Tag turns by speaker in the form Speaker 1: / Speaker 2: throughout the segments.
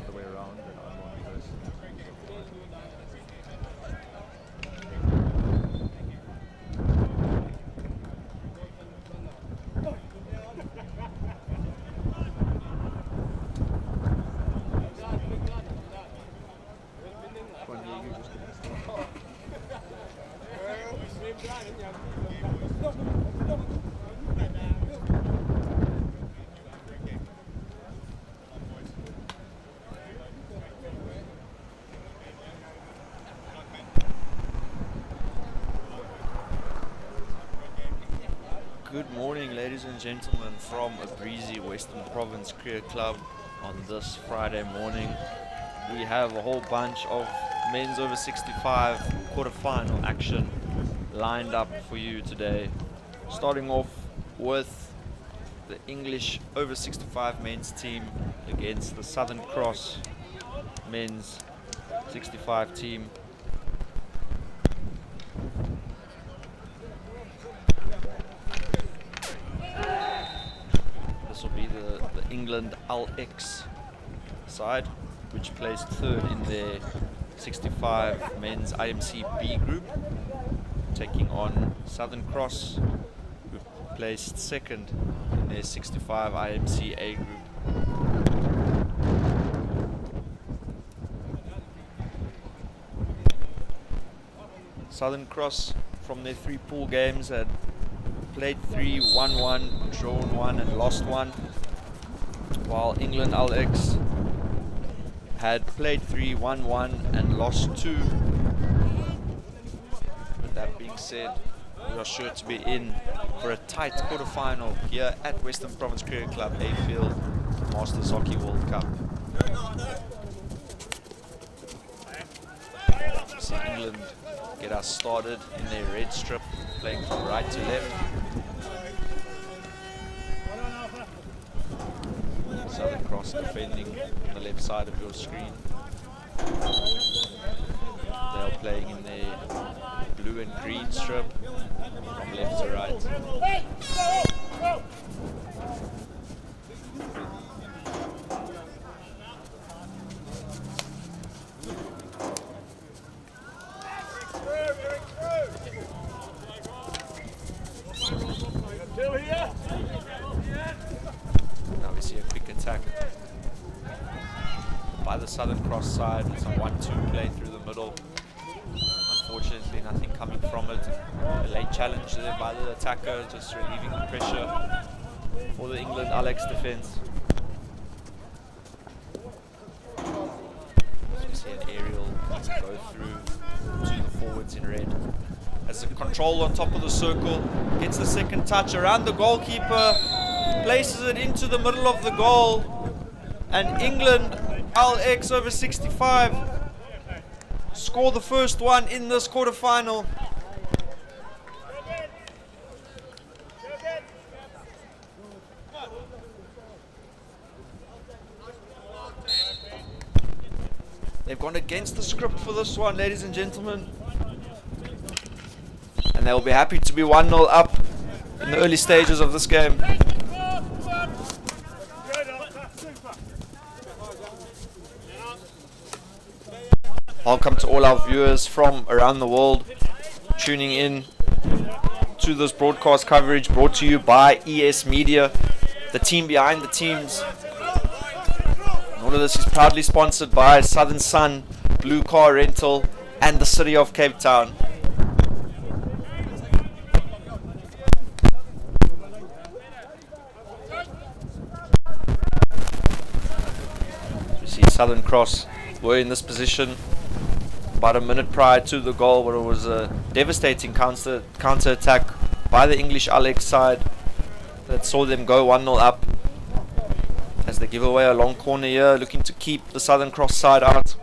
Speaker 1: The way around and on one person. Juan Diego just getting started. Good morning, ladies and gentlemen, from a breezy Western Province Cricket Club on this Friday morning. We have a whole bunch of men's over 65 quarterfinal action lined up for you today. Starting off with the English over 65 men's team against the Southern Cross men's 65 team. This will be the England LX side, which placed third in their 65 men's IMC B group, taking on Southern Cross, who placed second in their 65 IMC A group. Southern Cross, from their 3 pool games, had played 3, won 1, drawn 1 and lost 1, while England LX had played 3, won 1 and lost 2. With that being said, we are sure to be in for a tight quarterfinal here at Western Province Cricket Club A Field, Masters Hockey World Cup. See England get us started in their red strip, playing from right to left. Southern Cross defending on the left side of your screen. They are playing in their blue and green strip from left to right. Now we see a quick attack by the Southern Cross side. Some 1-2 play through the middle. Unfortunately, nothing coming from it. A late challenge there by the attacker, just relieving the pressure for the England Alex defense. So we see an aerial go through to the forwards in red. As the control on top of the circle, gets the second touch around the goalkeeper, places it into the middle of the goal, and England LX over 65 score the first one in this quarterfinal. They've gone against the script for this one, ladies and gentlemen. And they'll be happy to be 1-0 up in the early stages of this game. Welcome to all our viewers from around the world tuning in to this broadcast coverage brought to you by ES Media, the team behind the teams. And all of this is proudly sponsored by Southern Sun, Blue Car Rental, and the City of Cape Town. Southern Cross were in this position about a minute prior to the goal, where it was a devastating counter attack by the English Alex side that saw them go 1-0 up, as they give away a long corner here, looking to keep the Southern Cross side out.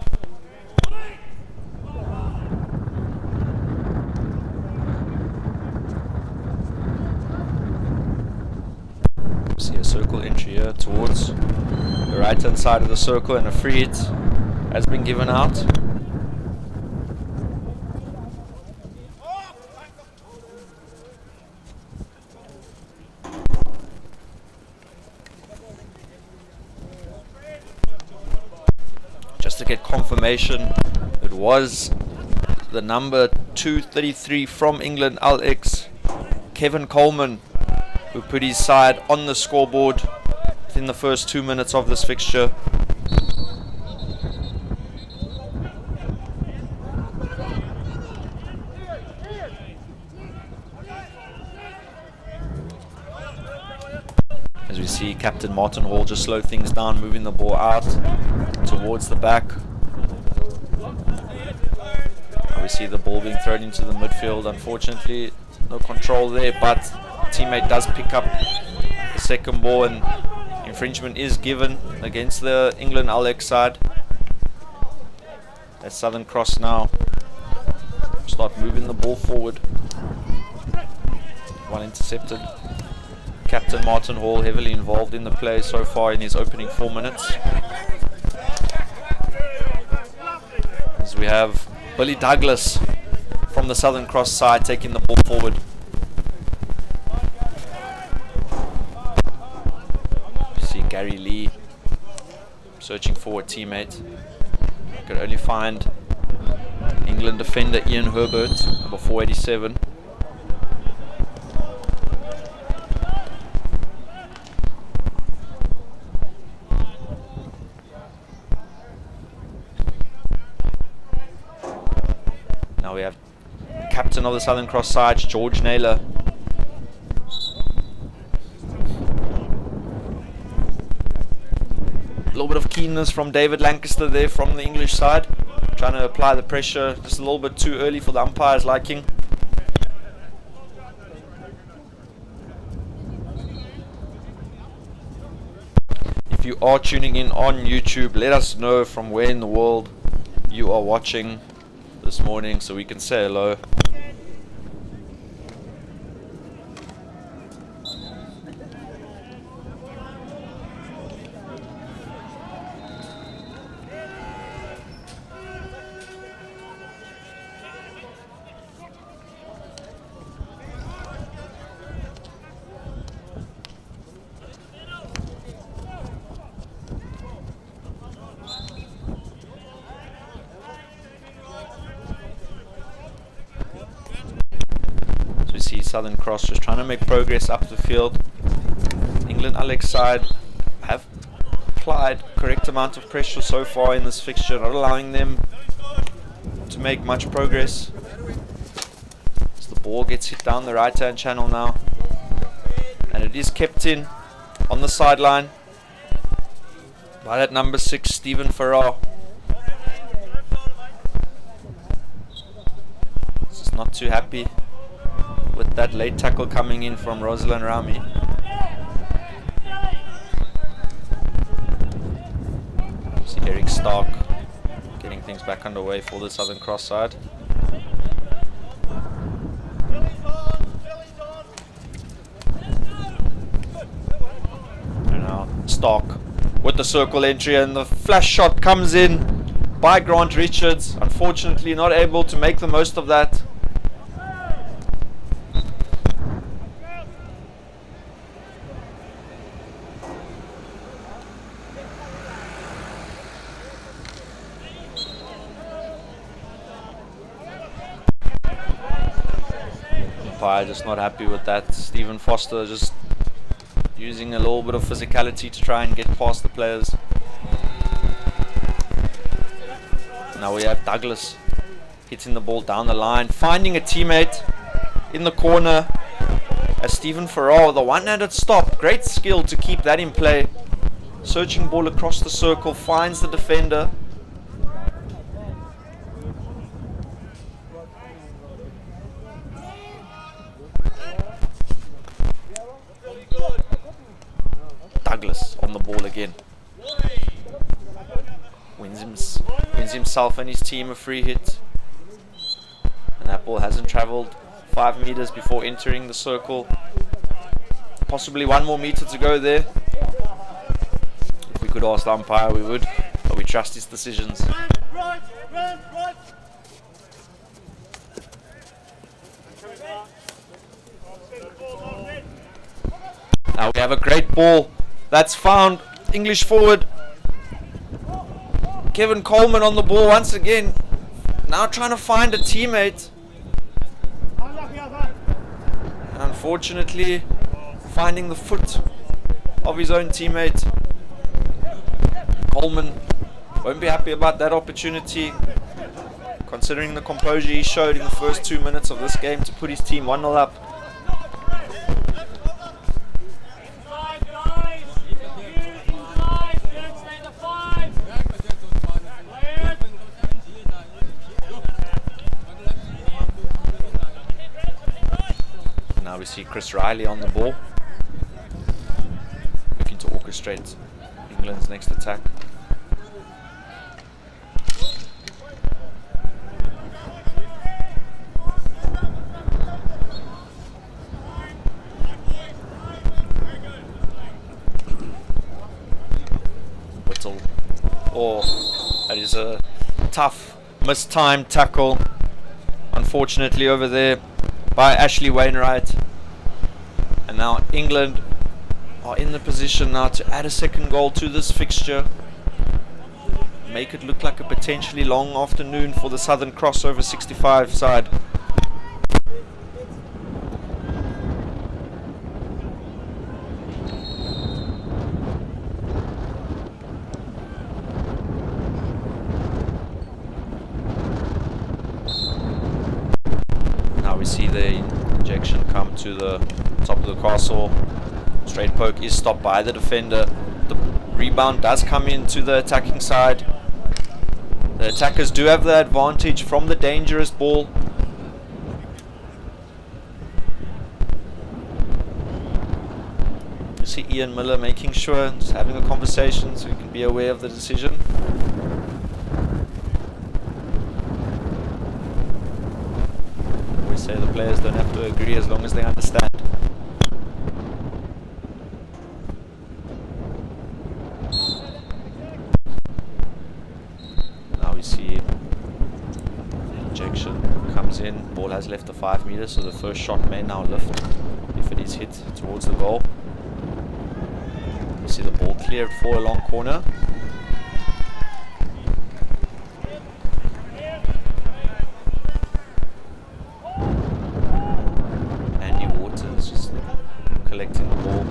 Speaker 1: See a circle entry here towards the right hand side of the circle, and a free hit has been given out. confirmation. It was the number 233 from England, Alex Kevin Coleman, who put his side on the scoreboard within the first 2 minutes of this fixture. As we see Captain Martin Hall just slow things down, moving the ball out towards the back. We see the ball being thrown into the midfield. Unfortunately, no control there, but teammate does pick up the second ball, and infringement is given against the England Alex side. As Southern Cross now start moving the ball forward. One intercepted. Captain Martin Hall heavily involved in the play so far in his opening 4 minutes. As we have Billy Douglas from the Southern Cross side taking the ball forward. You see Gary Lee searching for a teammate. Could only find England defender Ian Herbert, number 487. Now we have captain of the Southern Cross side, George Naylor. A little bit of keenness from David Lancaster there from the English side, trying to apply the pressure just a little bit too early for the umpire's liking. If you are tuning in on YouTube, let us know from where in the world you are watching this morning so we can say hello. Southern Cross just trying to make progress up the field. England Alex side have applied correct amount of pressure so far in this fixture, not allowing them to make much progress. As the ball gets hit down the right hand channel now, and it is kept in on the sideline by that number 6 Stephen Farrar. Just not too happy with that late tackle coming in from Rosalind Rami. See Eric Stark getting things back underway for the Southern Cross side. And now Stark with the circle entry, and the flash shot comes in by Grant Richards. Unfortunately not able to make the most of that. Just not happy with that. Stephen Foster just using a little bit of physicality to try and get past the players. Now we have Douglas hitting the ball down the line, finding a teammate in the corner as Stephen Farrar, the one-handed stop. Great skill to keep that in play. Searching ball across the circle, finds the defender. Douglas on the ball again. Wins himself and his team a free hit. And that ball hasn't travelled 5 meters before entering the circle. Possibly 1 more meter to go there. If we could ask the umpire, we would, but we trust his decisions. Now we have a great ball that's found English forward. Kevin Coleman on the ball once again. Now trying to find a teammate. Unfortunately, finding the foot of his own teammate. Coleman won't be happy about that opportunity, considering the composure he showed in the first 2 minutes of this game to put his team 1-0 up. Now we see Chris Riley on the ball, looking to orchestrate England's next attack. Whittle. Oh, that is a tough, mistimed tackle, unfortunately, over there by Ashley Wainwright. And now England are in the position now to add a second goal to this fixture, make it look like a potentially long afternoon for the Southern Crossover 65 side. Now we see the injection come to the top of the castle. Straight poke is stopped by the defender. The rebound does come into the attacking side. The attackers do have the advantage from the dangerous ball. You see Ian Miller making sure, just having a conversation so he can be aware of the decision. We say the players don't have to agree as long as they understand. Now we see injection comes in, ball has left the 5 meters, so the first shot may now lift if it is hit towards the goal. We see the ball cleared for a long corner. Collecting the ball.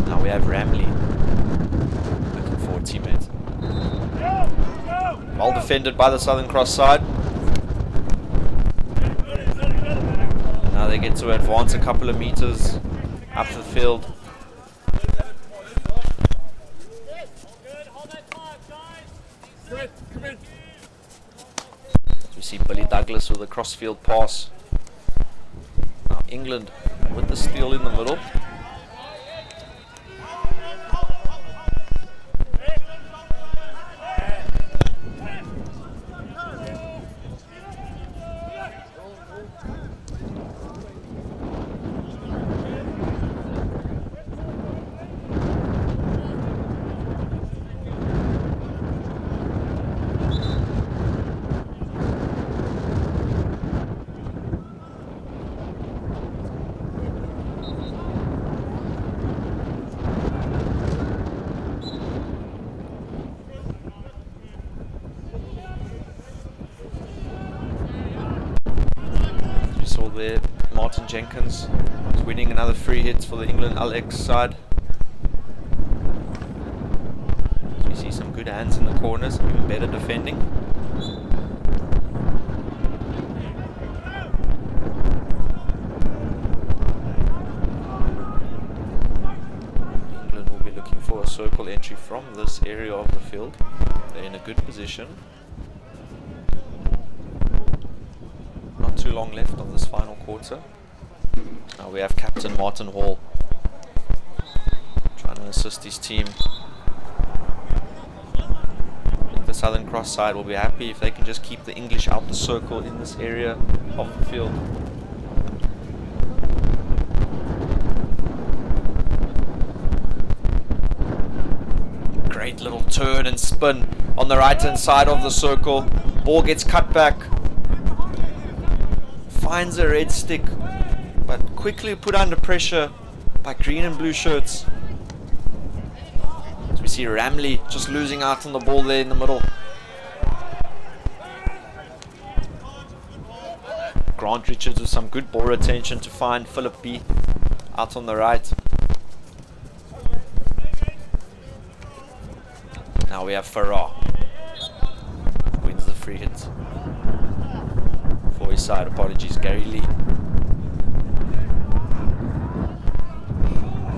Speaker 1: Now we have Ramley looking for a teammate. Well defended by the Southern Cross side. Now they get to advance a couple of meters up the field. We see Billy Douglas with a crossfield pass. Now England with the steal in the middle. There, Martin Jenkins is winning another free hit for the England LX side. So we see some good hands in the corners, even better defending. England will be looking for a circle entry from this area of the field. They're in a good position. Not too long left of this final quarter. Now we have Captain Martin Hall trying to assist his team. I think the Southern Cross side will be happy if they can just keep the English out the circle in this area of the field. Great little turn and spin on the right hand side of the circle. Ball gets cut back. Finds a red stick, but quickly put under pressure by green and blue shirts. See Ramley just losing out on the ball there in the middle. Grant Richards with some good ball retention to find Philip B out on the right. Now we have Farrar. Wins the free hit. For his side, apologies, Gary Lee.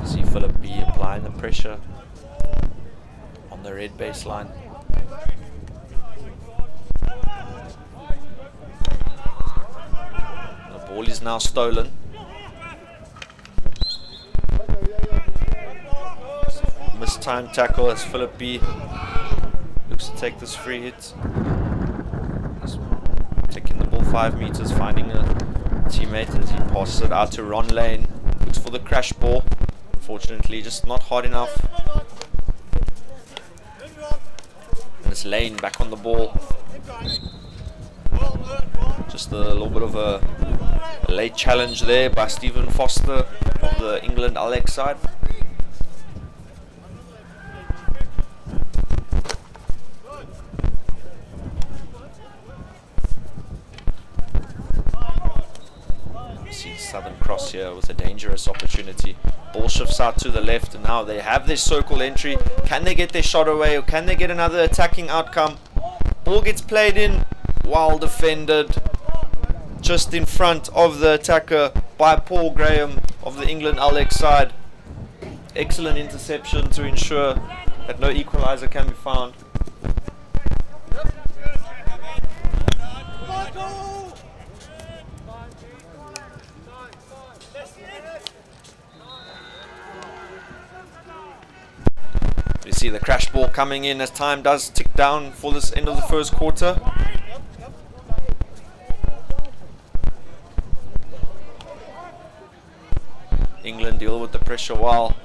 Speaker 1: See Philip B applying the pressure on the red baseline. The ball is now stolen. Mistimed tackle as Philip B looks to take this free hit. He's taking the ball 5 meters, finding a teammate as he passes it out to Ron Lane. Looks for the crash ball. Unfortunately, just not hard enough. And it's Lane back on the ball. Just a little bit of a late challenge there by Stephen Foster of the England Alex side. See Southern Cross here with a dangerous opportunity. Ball shifts out to the left, and now they have their circle entry. Can they get their shot away, or can they get another attacking outcome? Ball gets played in, well defended, just in front of the attacker by Paul Graham of the England Alex side. Excellent interception to ensure that no equalizer can be found. You see the crash ball coming in as time does tick down for this end of the first quarter. England deal with the pressure well.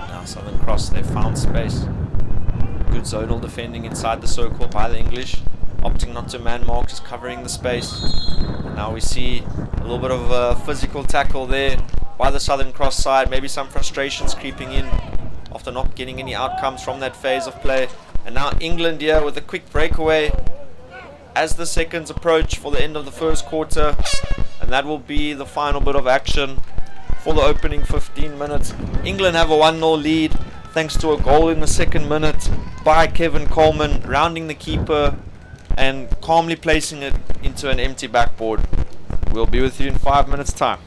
Speaker 1: Now Southern Cross, they found space. Good zonal defending inside the circle by the English. Opting not to man mark, just covering the space. And now we see a little bit of a physical tackle there by the Southern Cross side. Maybe some frustrations creeping in after not getting any outcomes from that phase of play. And now England here with a quick breakaway as the seconds approach for the end of the first quarter. And that will be the final bit of action for the opening 15 minutes. England have a 1-0 lead thanks to a goal in the second minute by Kevin Coleman, rounding the keeper and calmly placing it into an empty backboard. We'll be with you in 5 minutes time.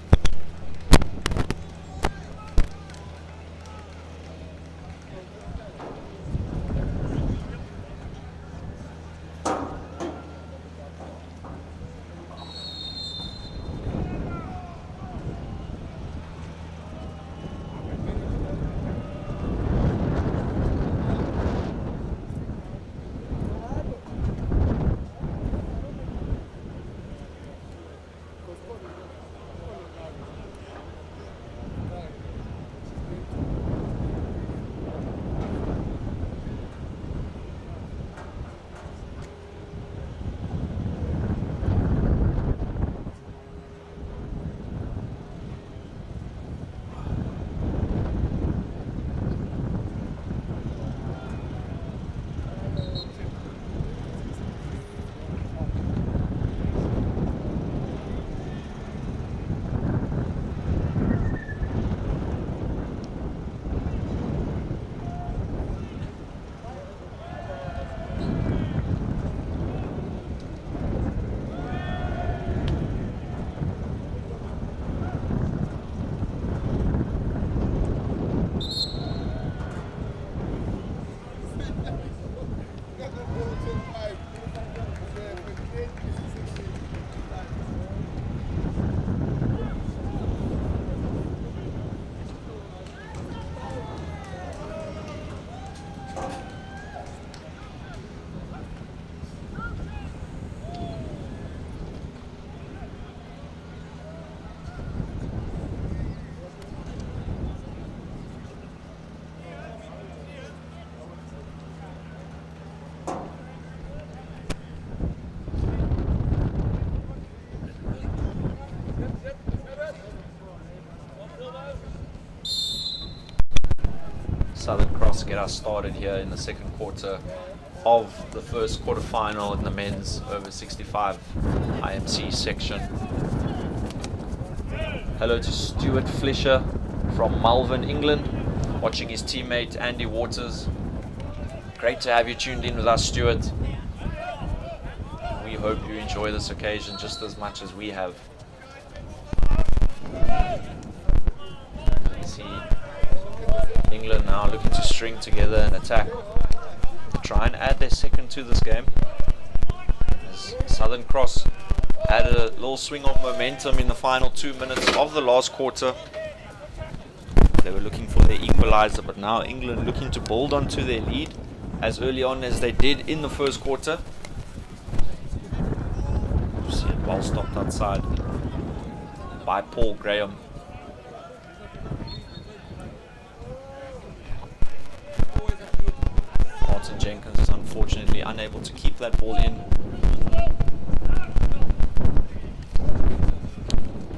Speaker 2: Southern Cross get us started here in the second quarter of the first quarterfinal in the men's over 65 IMC section. Hello to Stuart Fletcher from Malvern, England, watching his teammate Andy Waters. Great to have you tuned in with us, Stuart. We hope you enjoy this occasion just as much as we have. You see England now looking to string together an attack to try and add their second to this game. As Southern Cross added a little swing of momentum in the final 2 minutes of the last quarter. They were looking for their equalizer, but now England looking to build onto their lead as early on as they did in the first quarter. You see it well stopped outside by Paul Graham. Martin Jenkins is unfortunately unable to keep that ball in.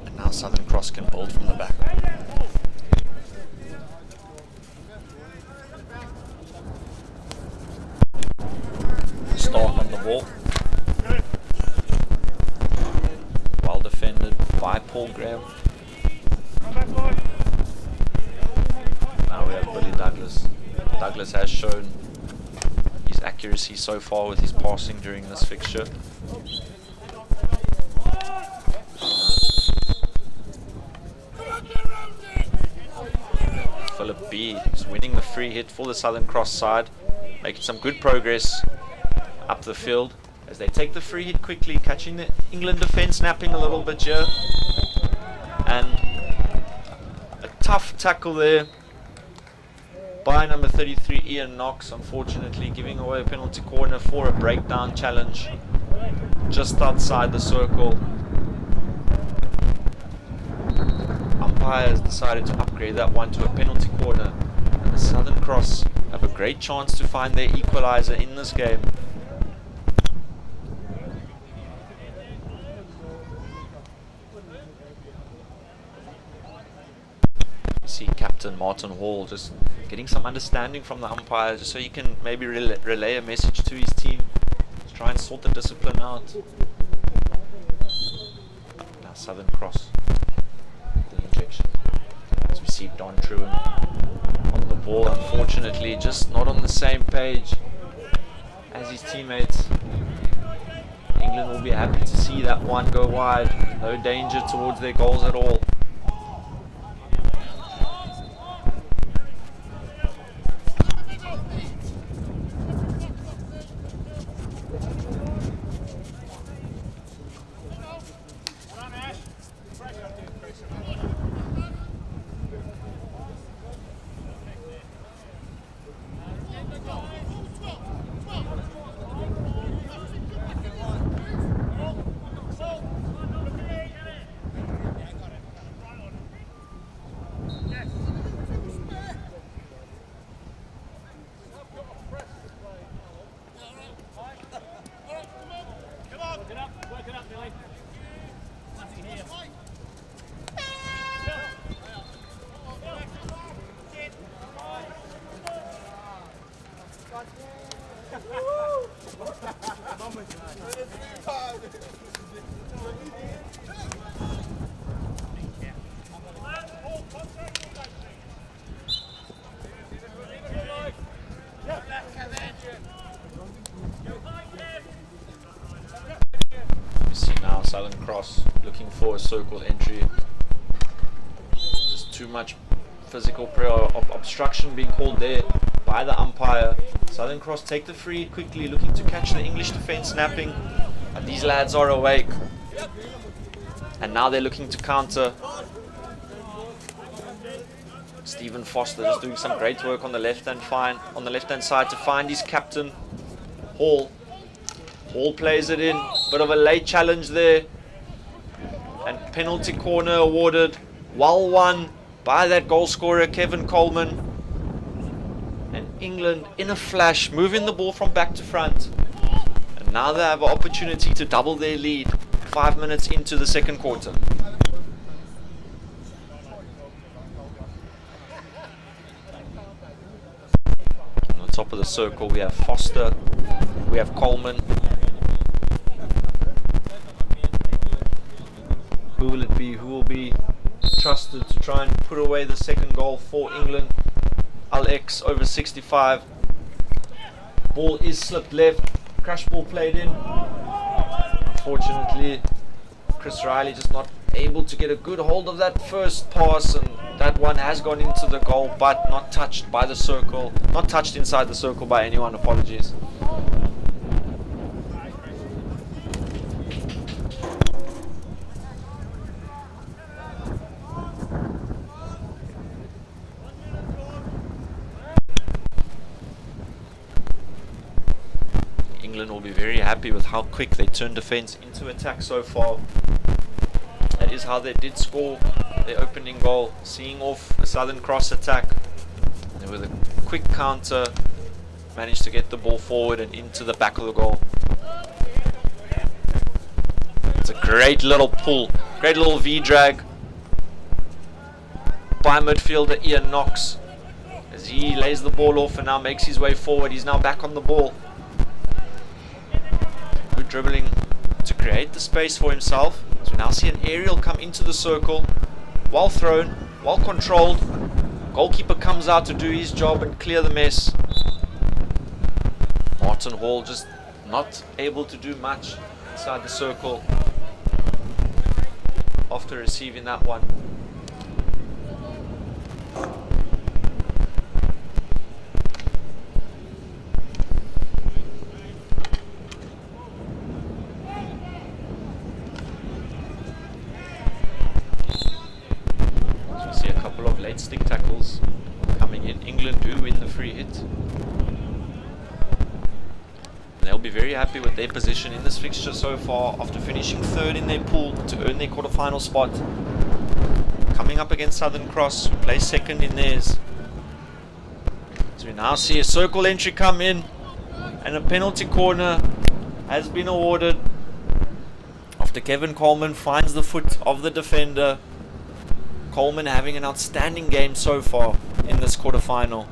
Speaker 2: And now Southern Cross can build from the back. Stark on the ball. Well defended by Paul Graham. Now we have Billy Douglas. Douglas has shown his accuracy so far with his passing during this fixture. Philip B is winning the free hit for the Southern Cross side, making some good progress up the field as they take the free hit quickly, catching the England defence napping a little bit here. And a tough tackle there by number 33 Ian Knox, unfortunately giving away a penalty corner for a breakdown challenge just outside the circle. Umpires decided to upgrade that one to a penalty corner, and the Southern Cross have a great chance to find their equalizer in this game. See Captain Martin Hall just getting some understanding from the umpire, just so he can maybe relay a message to his team to try and sort the discipline out. Now Southern Cross, the injection, as we see Don Truan on the ball, unfortunately just not on the same page as his teammates. England will be happy to see that one go wide. No danger towards their goals at all. Southern Cross looking for a circle entry. Just too much physical obstruction being called there by the umpire. Southern Cross take the free quickly, looking to catch the English defence snapping. But these lads are awake, and now they're looking to counter. Stephen Foster just doing some great work on the left-hand side to find his captain, Hall. Hall plays it in. Bit of a late challenge there. And penalty corner awarded. Well won by that goal scorer, Kevin Coleman. And England, in a flash, moving the ball from back to front. And now they have an opportunity to double their lead 5 minutes into the second quarter. top of the circle. We have Foster, we have Coleman. Who will it be? Who will be trusted to try and put away the second goal for England? Alex over 65. Ball is slipped left. Crash ball played in. Unfortunately, Chris Riley just not able to get a good hold of that first pass, and that one has gone into the goal, but not touched by the circle. Not touched inside the circle by anyone. Apologies. England will be very happy with how quick they turned defence into attack so far. That is how they did score their opening goal, seeing off the Southern Cross attack. They with a quick counter managed to get the ball forward and into the back of the goal. It's a great little pull, great little V-drag by midfielder Ian Knox as he lays the ball off and now makes his way forward. He's now back on the ball. Good dribbling to create the space for himself. So we now see an aerial come into the circle, well thrown, well controlled. Goalkeeper comes out to do his job and clear the mess. Martin Hall just not able to do much inside the circle after receiving that one. Late stick tackles coming in. England do win the free hit. And they'll be very happy with their position in this fixture so far after finishing third in their pool to earn their quarter-final spot. Coming up against Southern Cross, who plays second in theirs. So we now see a circle entry come in and a penalty corner has been awarded after Kevin Coleman finds the foot of the defender. Coleman having an outstanding game so far in this quarterfinal.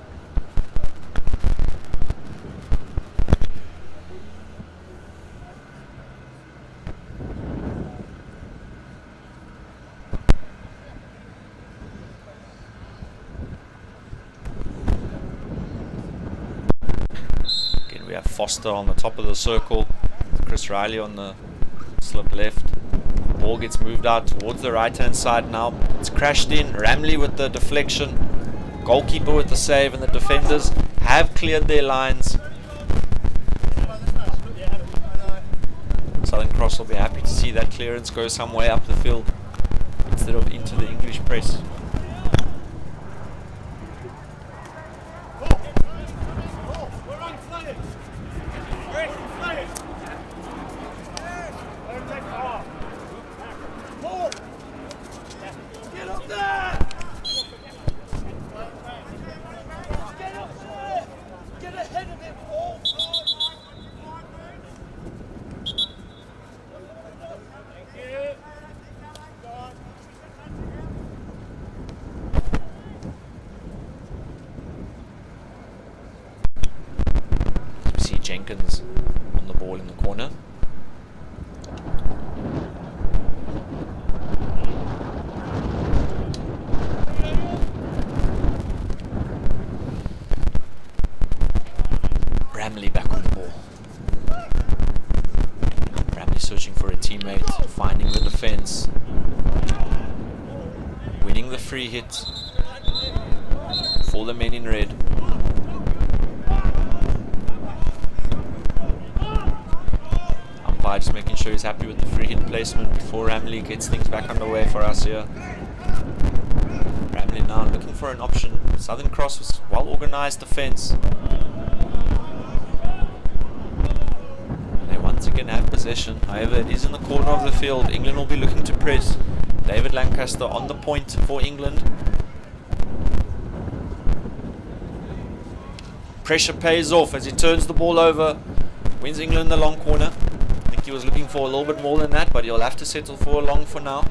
Speaker 2: Again, we have Foster on the top of the circle, Chris Riley on the slip left. Ball gets moved out towards the right hand side now. It's crashed in. Ramley with the deflection. Goalkeeper with the save, and the defenders have cleared their lines. Southern Cross will be happy to see that clearance go some way up the field instead of into the English press. Jenkins on the ball in the corner. Ramley back on the ball. Ramley searching for a teammate, finding the defense, winning the free hit for the men in red. Just making sure he's happy with the free hit placement before Ramley gets things back underway for us here. Ramley now looking for an option. Southern Cross was well organised defence. They once again have possession. However, it is in the corner of the field. England will be looking to press. David Lancaster on the point for England. Pressure pays off as he turns the ball over. Wins England the long corner. He was looking for a little bit more than that, but he'll have to settle for a long for now.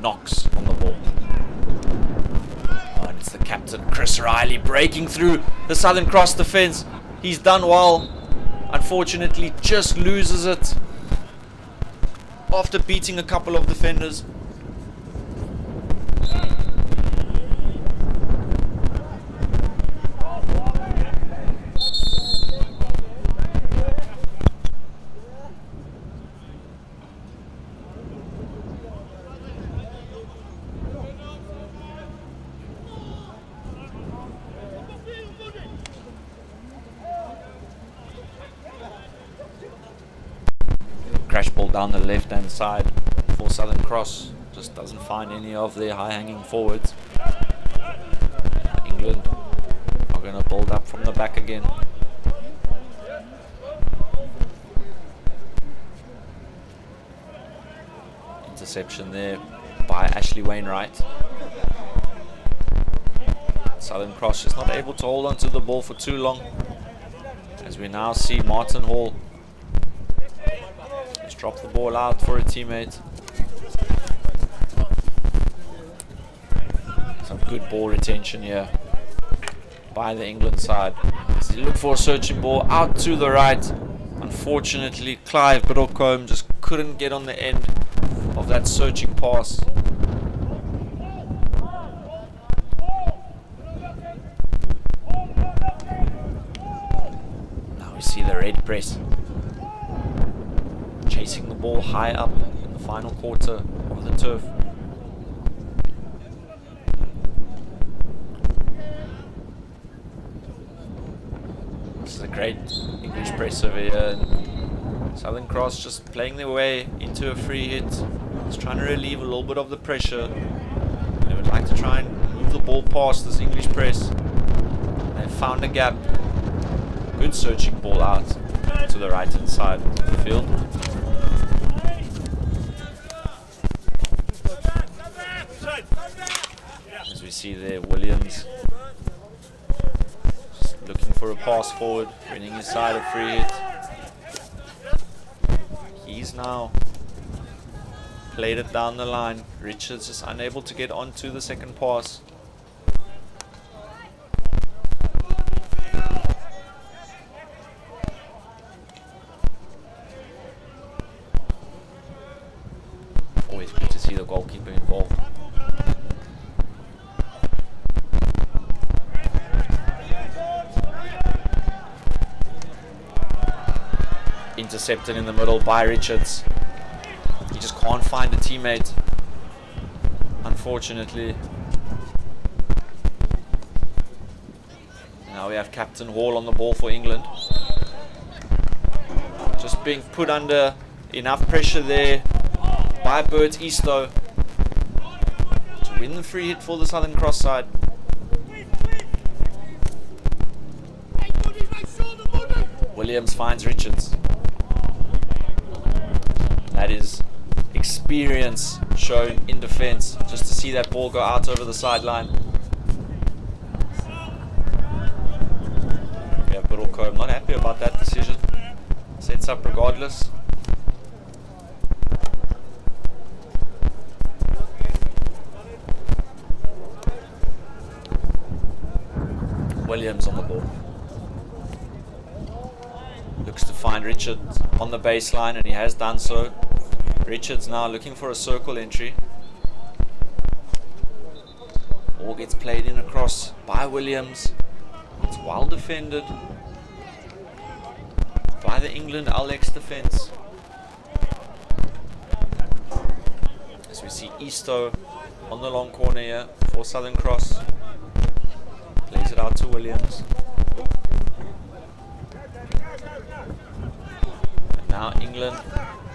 Speaker 2: Knox on the ball. Chris Riley breaking through the Southern Cross defense. He's done well. Unfortunately, just loses it after beating a couple of defenders. Crash ball down the left hand side for Southern Cross. Just doesn't find any of their high hanging forwards. England are going to build up from the back again. Interception there by Ashley Wainwright. Southern Cross just not able to hold on to the ball for too long, as we now see Martin Hall just drop the ball out for a teammate. Some good ball retention here by the England side. As they look for a searching ball out to the right. Unfortunately, Clive Biddlecombe just couldn't get on the end of that searching pass. Now we see the red press chasing the ball high up in the final quarter of the turf. This is a great English press over here. Southern Cross just playing their way into a free hit. Just trying to relieve a little bit of the pressure. They would like to try and move the ball past this English press. They found a gap. Good searching ball out to the right hand side of the field. As we see there, Williams just looking for a pass forward, winning his side a free hit. He's now played it down the line. Richards is unable to get onto the second pass. Always good to see the goalkeeper involved. Intercepted in the middle by Richards. He just can't find a teammate, unfortunately. Now we have Captain Hall on the ball for England. Just being put under enough pressure there by Bert Eastoe to win the free hit for the Southern Cross side. Williams finds Richards. That is experience shown in defense, just to see that ball go out over the sideline. Yeah, Biddlecombe not happy about that decision. Sets up regardless. Williams on the ball. Looks to find Richards on the baseline, and he has done so. Richards now looking for a circle entry. Ball gets played in across by Williams. It's well defended by the England Alex defense. As we see Eastoe on the long corner here for Southern Cross. Plays it out to Williams. And now England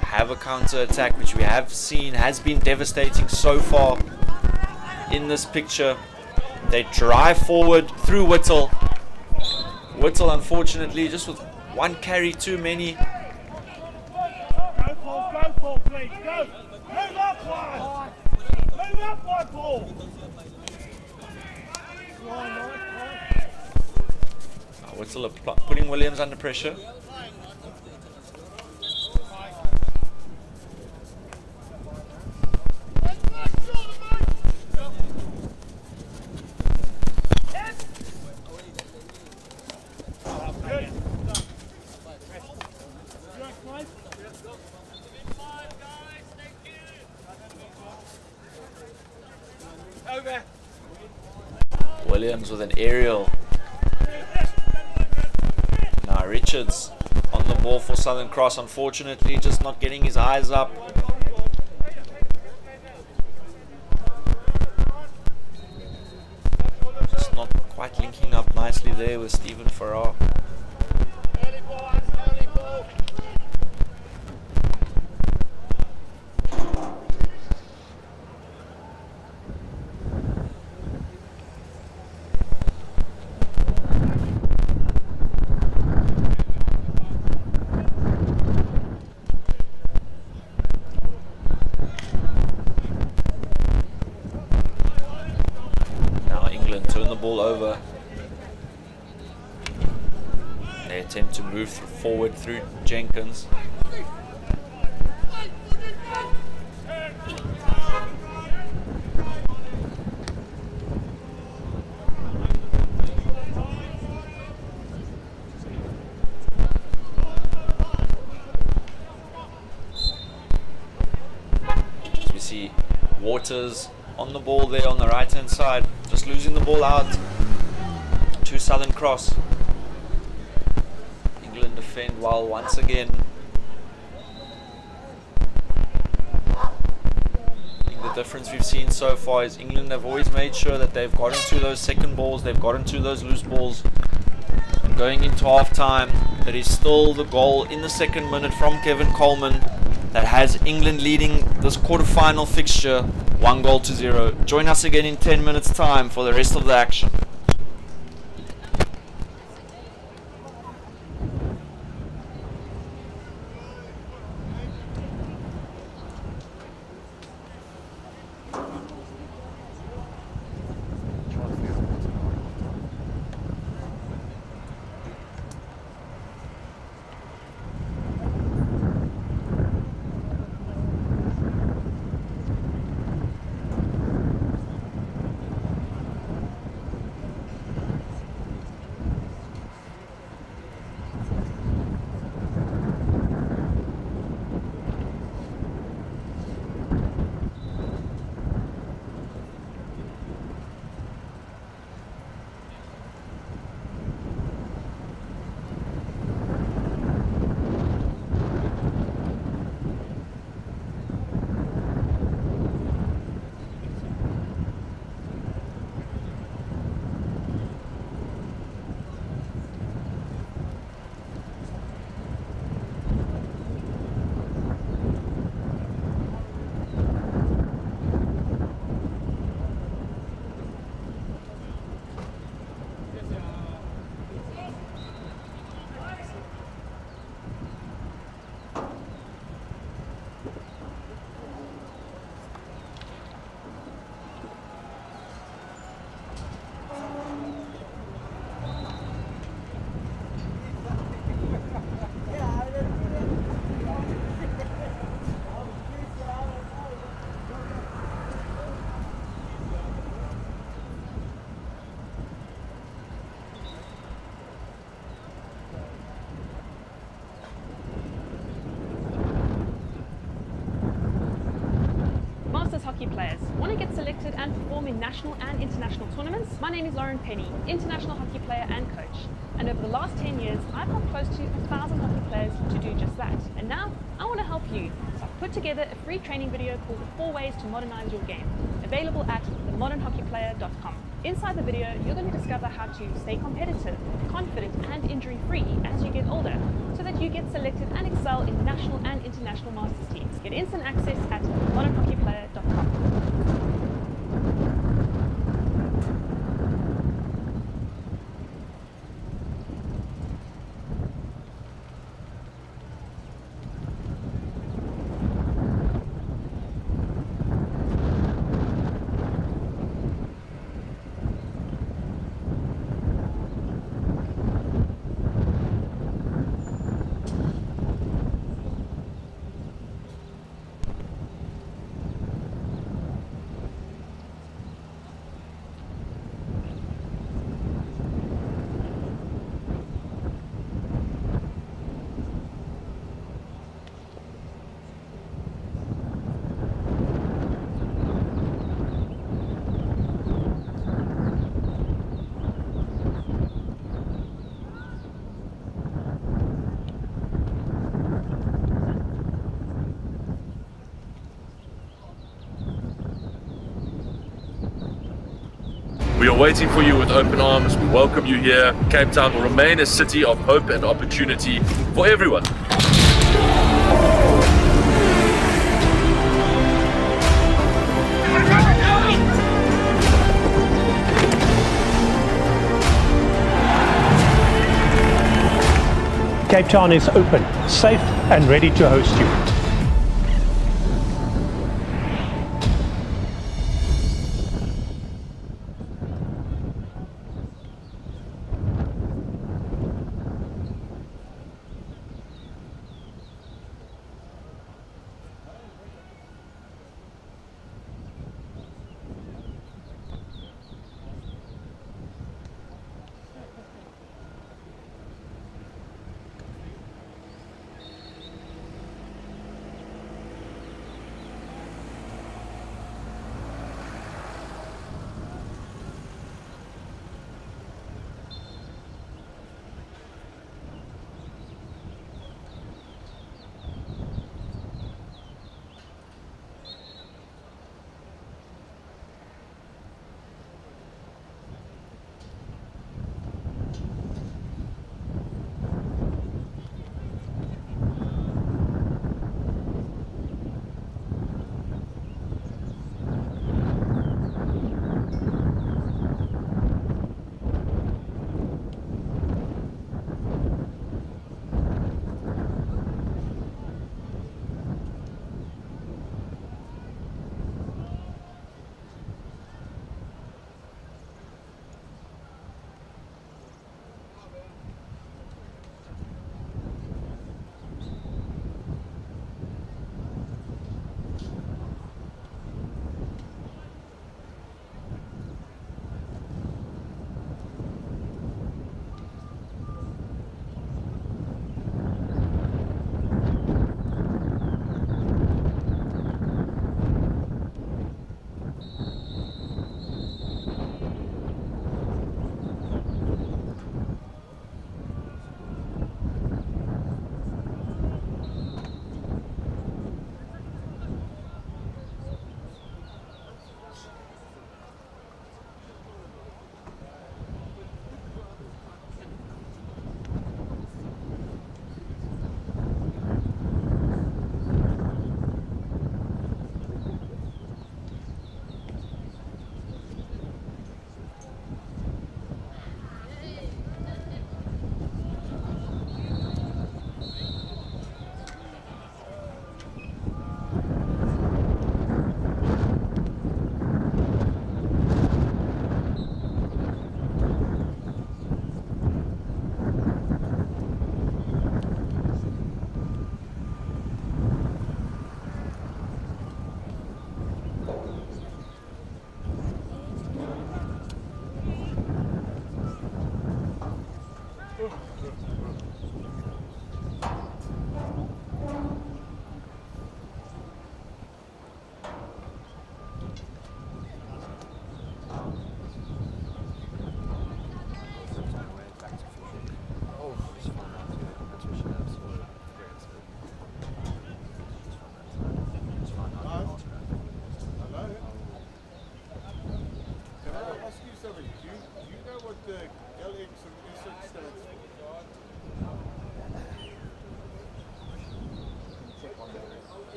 Speaker 2: have a counter attack, which we have seen has been devastating so far in this picture. They drive forward through Whittle. Whittle, unfortunately, just with one carry too many.
Speaker 3: Go, Paul, please, go! Move up one! Move up one, Paul!
Speaker 2: Whittle putting Williams under pressure. Williams with an aerial. Now Richards on the ball for Southern Cross, unfortunately just not getting his eyes up. Just not quite linking up nicely there with Stephen Farrar. Ball over. They attempt to move forward through Jenkins. As we see Waters on the ball there on the right hand side, just losing the ball out to Southern Cross. England defend well once again. I think the difference we've seen so far is England have always made sure that they've got into those second balls, they've got into those loose balls. And going into half time, it is still the goal in the second minute from Kevin Coleman that has England leading this quarter-final fixture 1-0. Join us again in 10 minutes time for the rest of the action.
Speaker 4: Hockey players want to get selected and perform in national and international tournaments? My name is Lauren Penny, international hockey player and coach. And over the last 10 years, I've helped close to 1,000 hockey players to do just that. And now, I want to help you. So I've put together a free training video called 4 Ways to Modernize Your Game, available at themodernhockeyplayer.com. Inside the video, you're going to discover how to stay competitive, confident and injury-free as you get older, so that you get selected and excel in national and international masters teams. Get instant access at modernhockeyplayer.com.
Speaker 5: We are waiting for you with open arms. We welcome you here. Cape Town will remain a city of hope and opportunity for everyone.
Speaker 6: Cape Town is open, safe and ready to host you.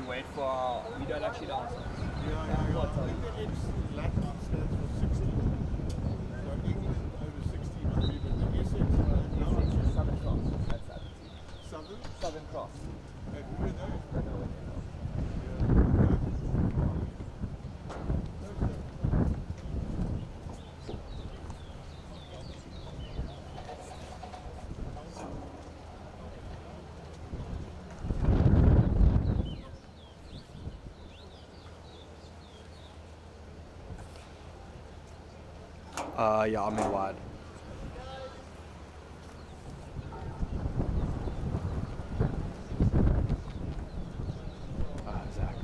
Speaker 7: Wait for we don't actually answer.
Speaker 3: I think the X Latin stands for 60. So England over 60 must be, but the Essex
Speaker 7: It's Southern Cross. That's that. Southern Cross.
Speaker 3: And who are those?
Speaker 7: Don't know what they are.
Speaker 1: Yeah, I'm in wide. Zach.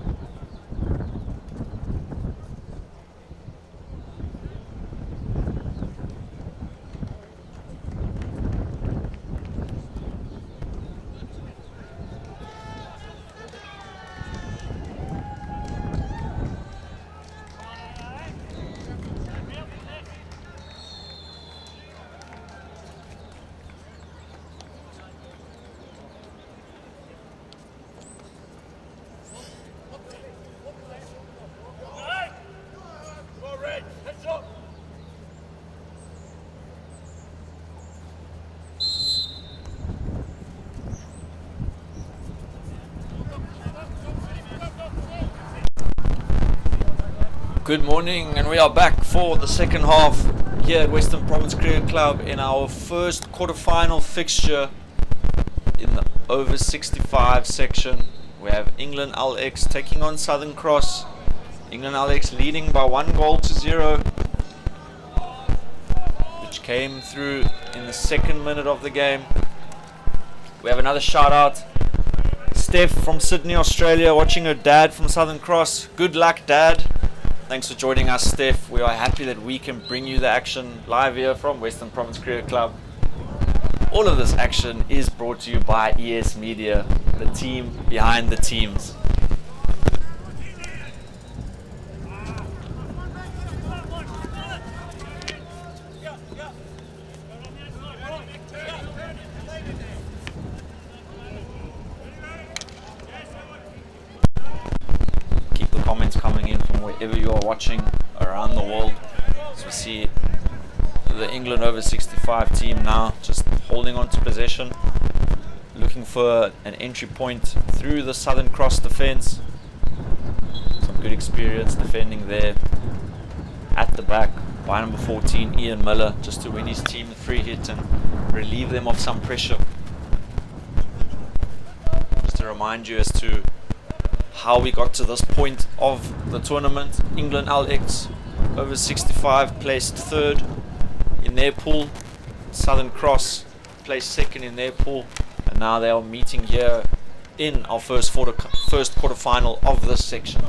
Speaker 1: Good morning, and we are back for the second half here at Western Province Cricket Club in our first quarter-final fixture in the over 65 section. We have England LX taking on Southern Cross. England LX leading by 1-0, which came through in the second minute of the game. We have another shout out. Steph from Sydney, Australia, watching her dad from Southern Cross. Good luck, Dad. Thanks for joining us, Steph. We are happy that we can bring you the action live here from Western Province Cricket Club. All of this action is brought to you by ES Media, the team behind the teams. Keep the comments coming in from wherever you are watching around the world. As we see the England over 65 team now just holding on to possession, looking for an entry point through the Southern Cross defence. Some good experience defending there at the back by number 14 Ian Miller, just to win his team the free hit and relieve them of some pressure. Just to remind you as to how we got to this point of the tournament. England LX over 65 placed third in their pool. Southern Cross placed second in their pool, and now they are meeting here in our first quarter final of this section.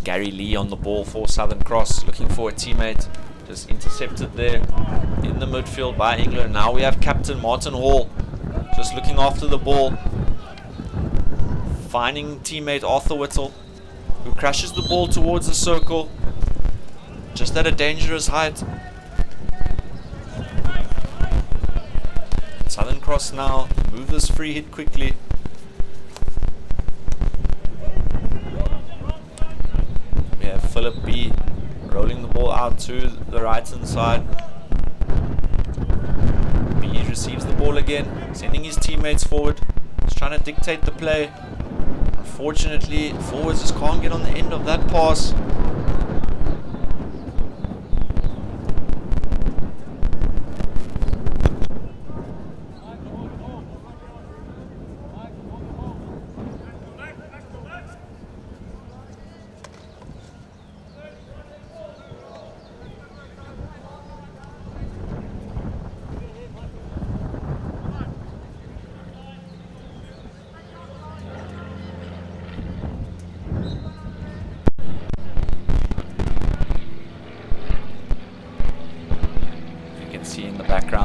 Speaker 1: Gary Lee on the ball for Southern Cross, looking for a teammate, just intercepted there in the midfield by England. Now we have captain Martin Hall just looking after the ball, finding teammate Arthur Whittle, who crashes the ball towards the circle just at a dangerous height. Southern Cross now move this free hit quickly. Philip B rolling the ball out to the right hand side. B receives the ball again, sending his teammates forward. He's trying to dictate the play. Unfortunately, forwards just can't get on the end of that pass.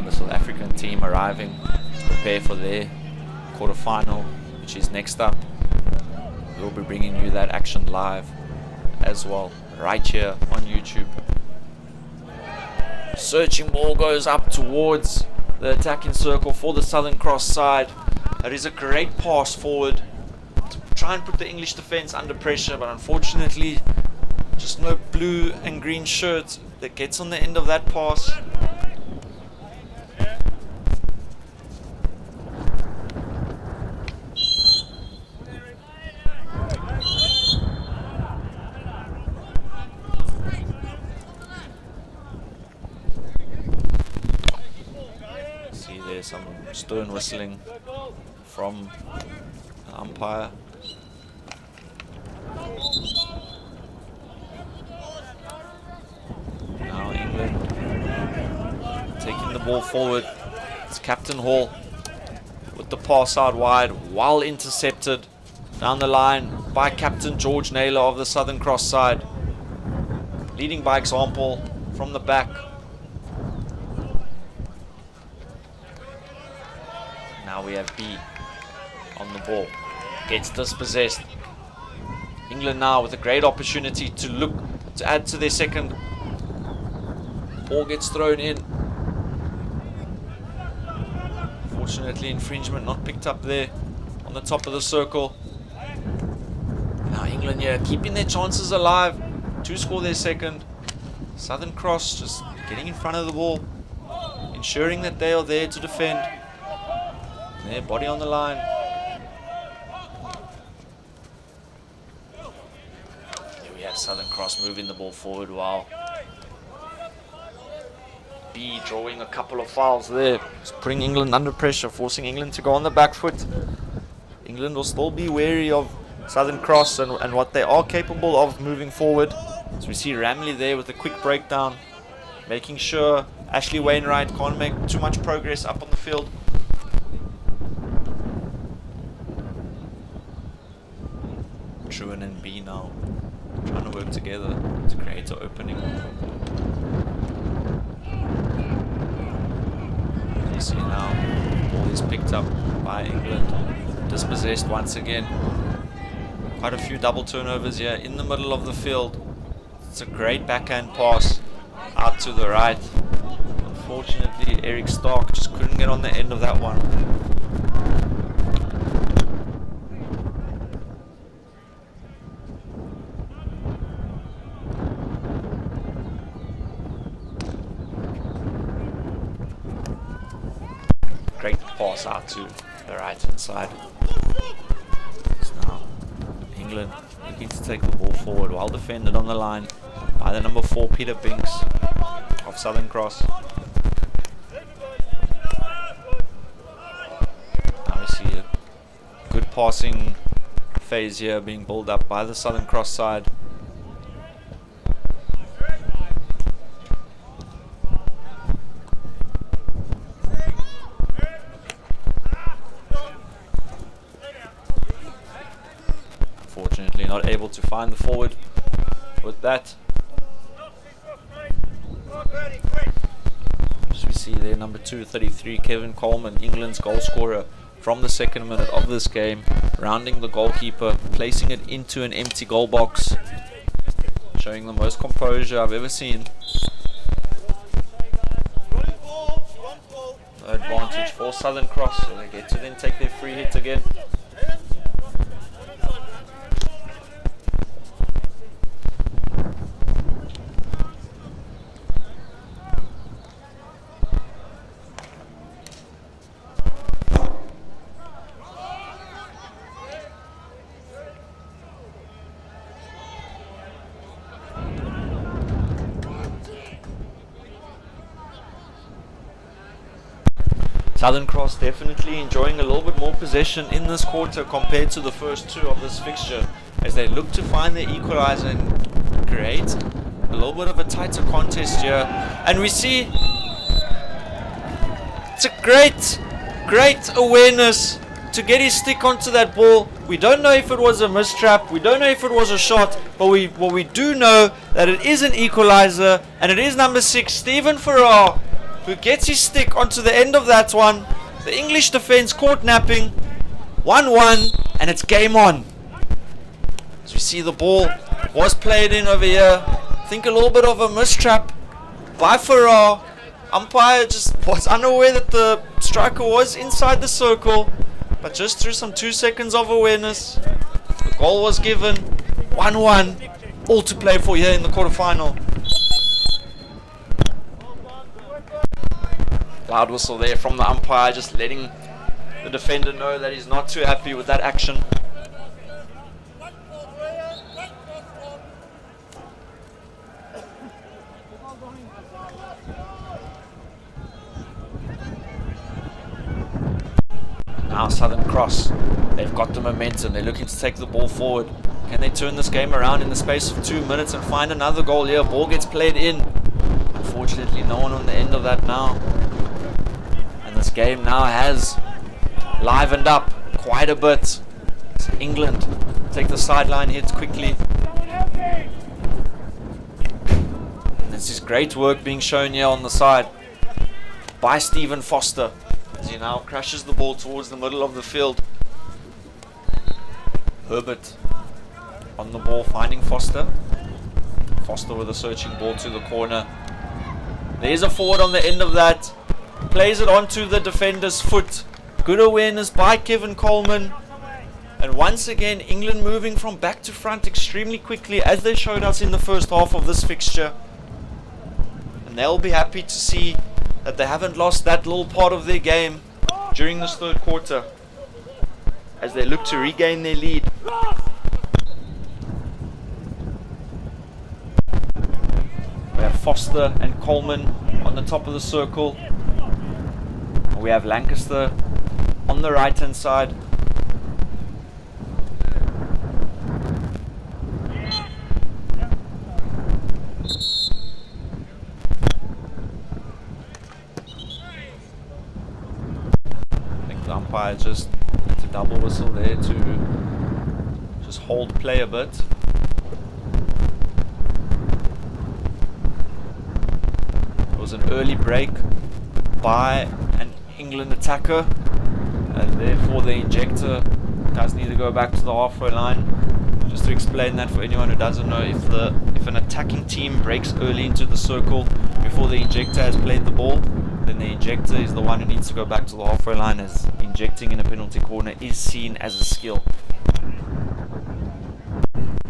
Speaker 1: The South African team arriving to prepare for their quarter-final, which is next up. We'll be bringing you that action live as well, right here on YouTube. Searching ball goes up towards the attacking circle for the Southern Cross side. That is a great pass forward to try and put the English defence under pressure, but unfortunately just no blue and green shirt that gets on the end of that pass. Some stern whistling from the umpire. Now England taking the ball forward. It's Captain Hall with the pass out wide, well intercepted down the line by Captain George Naylor of the Southern Cross side, leading by example from the back. Now we have B on the ball.
Speaker 2: gets dispossessed. England now with a great opportunity to look to add to their second. Ball gets thrown in. Fortunately, infringement not picked up there on the top of the circle. Now England here keeping their chances alive to score their second. Southern Cross just getting in front of the ball, ensuring that they are there to defend. Their body on the line. Here we have Southern Cross moving the ball forward. Wow. B drawing a couple of fouls there, just putting England under pressure, forcing England to go on the back foot. England will still be wary of Southern Cross and what they are capable of moving forward. So we see Ramley there with a quick breakdown, making sure Ashley Wainwright can't make too much progress up on the field. Truan and B now trying to work together to create an opening. You see now, ball is picked up by England, dispossessed once again. Quite a few double turnovers here in the middle of the field. It's a great backhand pass out to the right. Unfortunately, Eric Stark just couldn't get on the end of that one. Great pass out to the right hand side. So now England looking to take the ball forward, well defended on the line by the number 4 Peter Binks of Southern Cross. Now we see a good passing phase here being built up by the Southern Cross side. Unfortunately not able to find the forward with that. As we see there, number 233 Kevin Coleman, England's goal scorer from the second minute of this game, rounding the goalkeeper, placing it into an empty goal box, showing the most composure I've ever seen. No advantage for Southern Cross, so they get to then take their free hit again. Southern Cross definitely enjoying a little bit more possession in this quarter compared to the first two of this fixture, as they look to find their equalizer and create a little bit of a tighter contest here. And we see it's a great awareness to get his stick onto that ball. We don't know if it was a mistrap, we don't know if it was a shot, but what we do know that it is an equalizer, and it is number 6 Stephen Farrar who gets his stick onto the end of that one. The English defense caught napping. 1-1, and it's game on. As we see the ball was played in over here. I think a little bit of a mistrap by Farrar. Umpire just was unaware that the striker was inside the circle, but just through some 2 seconds of awareness, the goal was given. 1-1, all to play for here in the quarterfinal. Loud whistle there from the umpire, just letting the defender know that he's not too happy with that action. Now Southern Cross, they've got the momentum, they're looking to take the ball forward. Can they turn this game around in the space of 2 minutes and find another goal here? Ball gets played in. Unfortunately, no one on the end of that now. This game now has livened up quite a bit. England take the sideline hits quickly. And this is great work being shown here on the side by Stephen Foster as he now crashes the ball towards the middle of the field. Herbert on the ball, finding Foster. Foster with a searching ball to the corner. There's a forward on the end of that. Plays it onto the defender's foot. Good awareness by Kevin Coleman. And once again, England moving from back to front extremely quickly, as they showed us in the first half of this fixture. And they'll be happy to see that they haven't lost that little part of their game during this third quarter, as they look to regain their lead. We have Foster and Coleman on the top of the circle. We have Lancaster on the right hand side. I think the umpire just had a double whistle there to just hold play a bit. It was an early break by an England attacker, and therefore the injector does need to go back to the halfway line. Just to explain that for anyone who doesn't know, if an attacking team breaks early into the circle before the injector has played the ball, then the injector is the one who needs to go back to the halfway line, as injecting in a penalty corner is seen as a skill.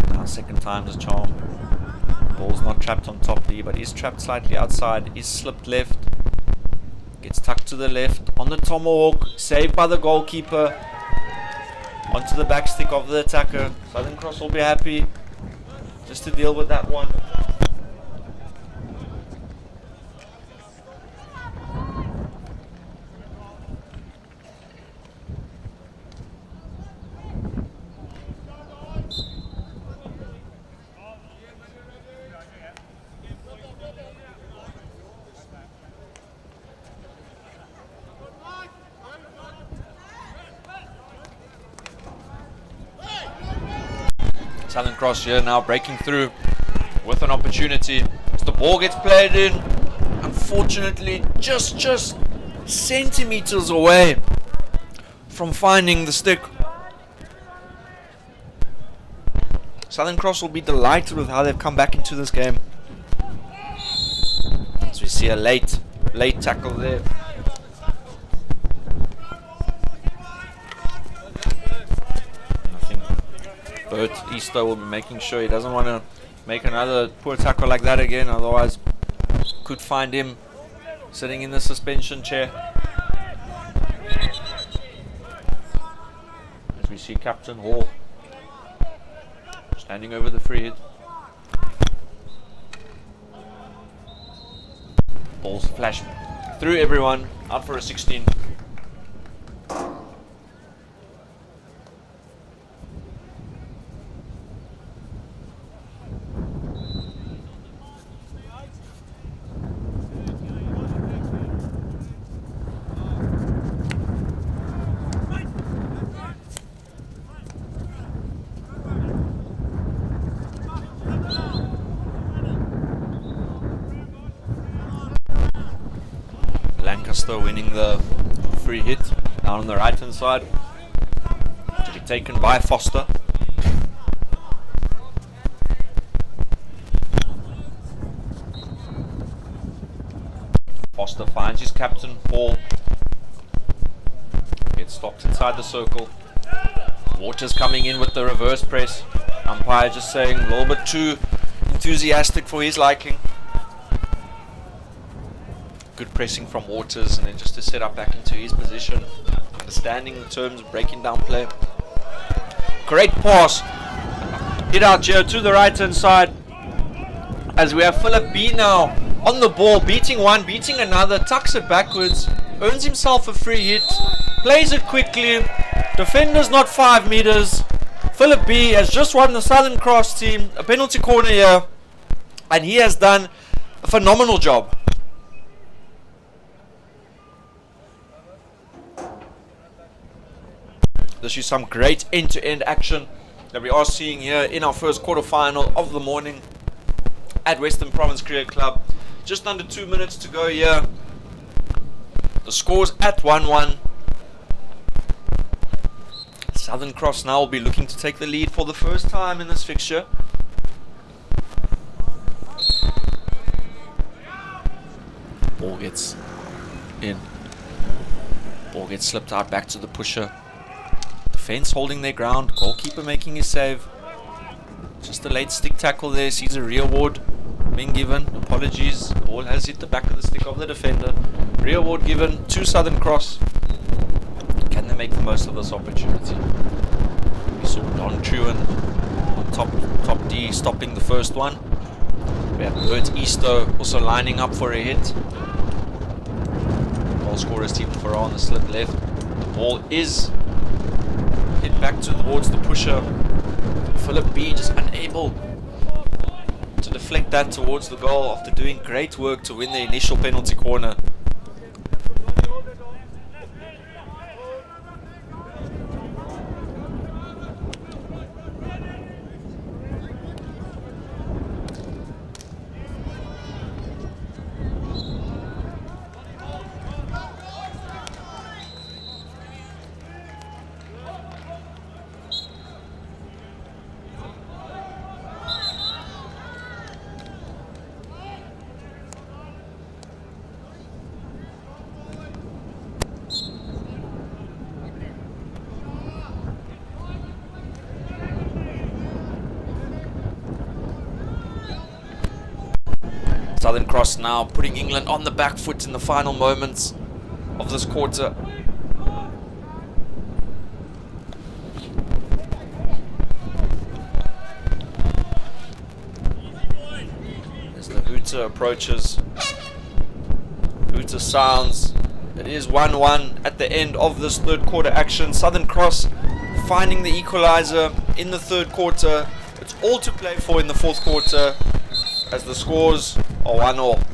Speaker 2: Now second time's a charm. Ball's not trapped on top there, but is trapped slightly outside, is slipped left. Gets tucked to the left on the tomahawk, saved by the goalkeeper. Onto the back stick of the attacker. Southern Cross will be happy just to deal with that one. Southern Cross here now breaking through with an opportunity as the ball gets played in. Unfortunately, just centimeters away from finding the stick. Southern Cross will be delighted with how they've come back into this game, as we see a late tackle there. Bert Easter will be making sure he doesn't want to make another poor tackle like that again, otherwise could find him sitting in the suspension chair. As we see Captain Hall standing over the free hit. Balls flash through everyone, out for a 16. Lancaster winning the free hit down on the right hand side, to be taken by Foster. Foster finds his captain Paul, gets stopped inside the circle. Waters coming in with the reverse press. Umpire just saying a little bit too enthusiastic for his liking. Good pressing from Waters, and then just to set up back into his position, understanding the terms, breaking down play. Great pass, hit out here to the right hand side, as we have Philip B now on the ball, beating one, beating another, tucks it backwards, earns himself a free hit, plays it quickly, defender's not 5 meters. Philip B has just won the Southern Cross team a penalty corner here, and he has done a phenomenal job. This is some great end-to-end action that we are seeing here in our first quarter-final of the morning at Western Province Cricket Club. Just under 2 minutes to go here. The score's at 1-1. Southern Cross now will be looking to take the lead for the first time in this fixture. Ball gets in. Ball gets slipped out back to the pusher. Defense holding their ground. Goalkeeper making his save. Just a late stick tackle there. Sees a re-award being given. Apologies. The ball has hit the back of the stick of the defender. Re-award given to Southern Cross. Can they make the most of this opportunity? We saw Don Truan on top D stopping the first one. We have Bert Easto also lining up for a hit. Goal scorer Stephen Farrar on the slip left. The ball is hit back towards the pusher. Philip B just unable to deflect that towards the goal after doing great work to win the initial penalty corner. Southern Cross now putting England on the back foot in the final moments of this quarter. As the hooter approaches, hooter sounds. It is 1-1 at the end of this third quarter action. Southern Cross finding the equalizer in the third quarter. It's all to play for in the fourth quarter as the scores are 1-1.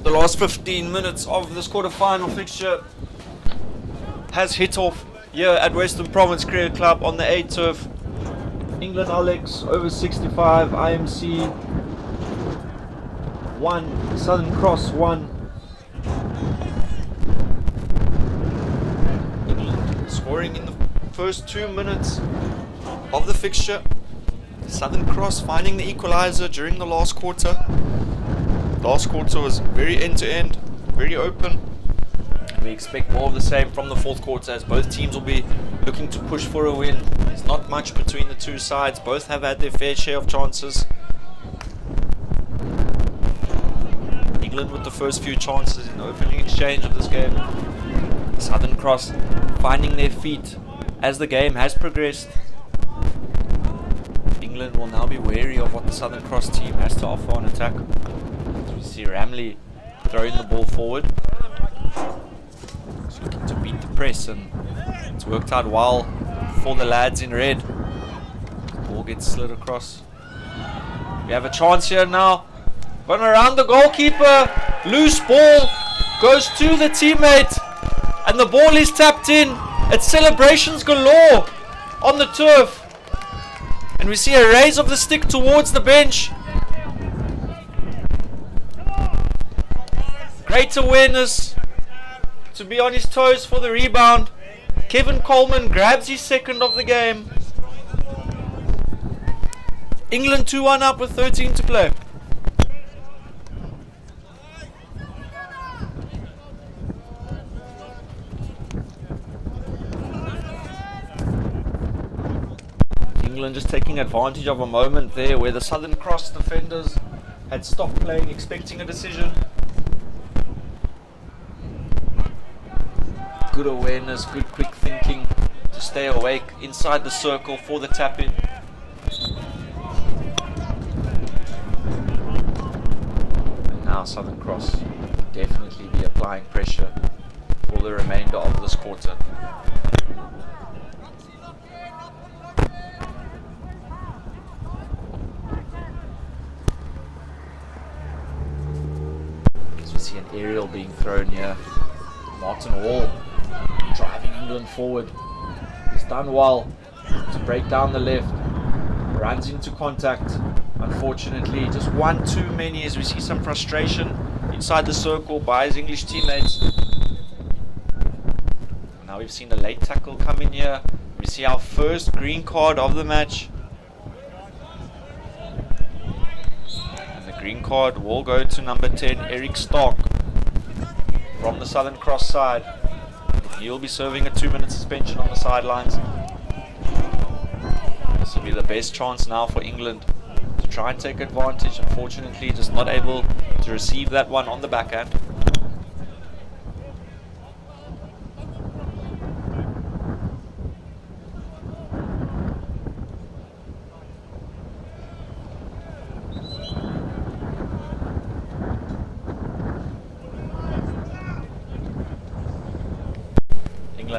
Speaker 2: The last 15 minutes of this quarter-final fixture has hit off here at Western Province Cricket Club on the A turf. England Alex over 65, IMC 1, Southern Cross 1. England scoring in the first 2 minutes of the fixture. Southern Cross finding the equalizer during the last quarter.
Speaker 1: Last quarter was very end-to-end, very open. We expect more of the same from the fourth quarter, as both teams will be looking to push for a win. There's not much between the two sides. Both have had their fair share of chances. England with the first few chances in the opening exchange of this game. Southern Cross finding their feet as the game has progressed. England will now be wary of what the Southern Cross team has to offer on attack. As we see Ramley throwing the ball forward. He's looking to beat the press, and it's worked out well for the lads in red. Ball gets slid across. We have a chance here now. Run around the goalkeeper. Loose ball goes to the teammate, and the ball is tapped in. It's celebrations galore on the turf. And we see a raise of the stick towards the bench. Great awareness to be on his toes for the rebound. Kevin Coleman grabs his second of the game. England 2-1 up with 13 to play. England just taking advantage of a moment there where the Southern Cross defenders had stopped playing, expecting a decision. Good awareness, good quick thinking to stay awake inside the circle for the tap-in. And now Southern Cross definitely be applying pressure for the remainder of this quarter. As we see an aerial being thrown here. Martin Hall driving England forward. He's done well to break down the left. Runs into contact. Unfortunately, just one too many, as we see some frustration inside the circle by his English teammates. Now we've seen a late tackle come in here. We see our first green card of the match. And the green card will go to number 10, Eric Stark, from the Southern Cross side. He'll be serving a 2-minute suspension on the sidelines. This will be the best chance now for England to try and take advantage. Unfortunately, just not able to receive that one on the backhand.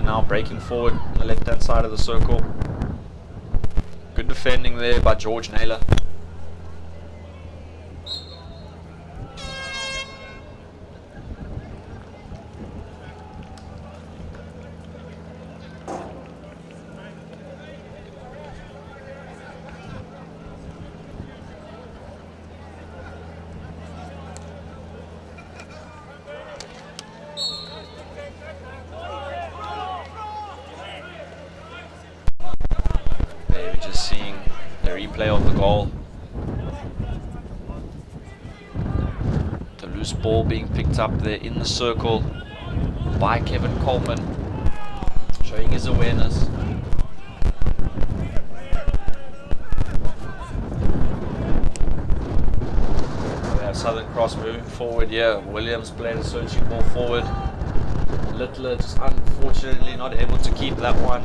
Speaker 1: Now breaking forward on the left hand side of the circle. Good defending there by George Naylor. Seeing the replay of the goal. The loose ball being picked up there in the circle by Kevin Coleman, showing his awareness. We have Southern Cross moving forward here. Williams played a searching ball forward. Littler just unfortunately not able to keep that one.